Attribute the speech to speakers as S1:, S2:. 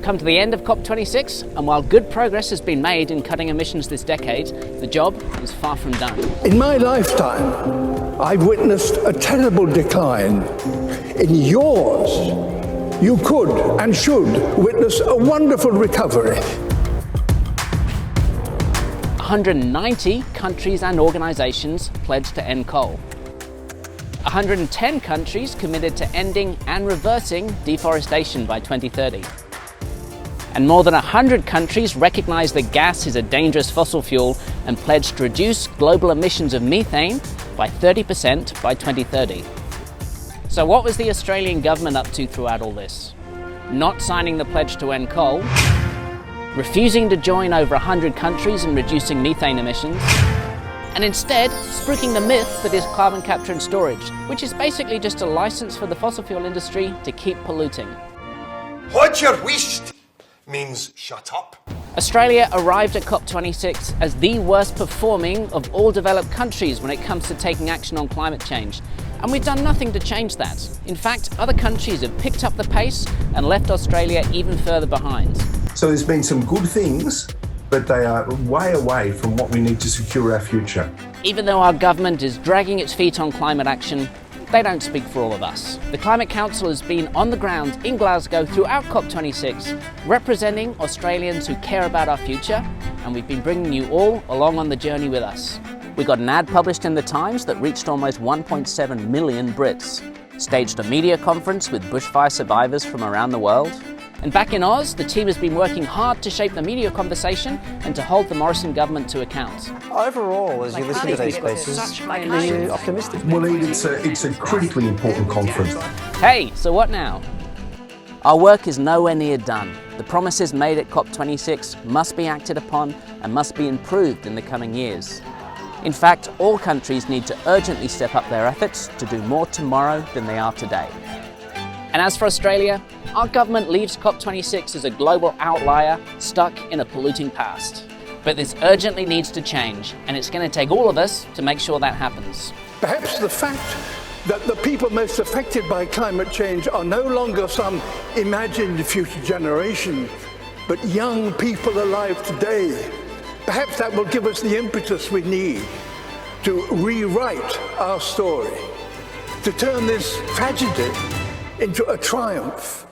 S1: We've come to the end of COP26, and while good progress has been made in cutting emissions this decade, the job is far from done.
S2: In my lifetime, I've witnessed a terrible decline. In yours, you could and should witness a wonderful recovery.
S1: 190 countries and organisations pledged to end coal. 110 countries committed to ending and reversing deforestation by 2030. And more than 100 countries recognise that gas is a dangerous fossil fuel and pledged to reduce global emissions of methane by 30% by 2030. So what was the Australian government up to throughout all this? Not signing the pledge to end coal, refusing to join over 100 countries in reducing methane emissions, and instead spruiking the myth that is carbon capture and storage, which is basically just a license for the fossil fuel industry to keep polluting.
S3: What you wished means shut up.
S1: Australia arrived at COP26 as the worst performing of all developed countries when it comes to taking action on climate change. And we've done nothing to change that. In fact, other countries have picked up the pace and left Australia even further behind.
S4: So there's been some good things, but they are way away from what we need to secure our future.
S1: Even though our government is dragging its feet on climate action, they don't speak for all of us. The Climate Council has been on the ground in Glasgow throughout COP26, representing Australians who care about our future, and we've been bringing you all along on the journey with us. We got an ad published in The Times that reached almost 1.7 million Brits, staged a media conference with bushfire survivors from around the world, and back in Oz, the team has been working hard to shape the media conversation and to hold the Morrison government to account.
S5: Overall, as you listen to these speeches, are you optimistic?
S4: Well, it's a critically important conference.
S1: Hey, so what now? Our work is nowhere near done. The promises made at COP26 must be acted upon and must be improved in the coming years. In fact, all countries need to urgently step up their efforts to do more tomorrow than they are today. And as for Australia, our government leaves COP26 as a global outlier stuck in a polluting past. But this urgently needs to change, and it's going to take all of us to make sure that happens.
S2: Perhaps the fact that the people most affected by climate change are no longer some imagined future generation, but young people alive today. Perhaps that will give us the impetus we need to rewrite our story, to turn this tragedy into a triumph.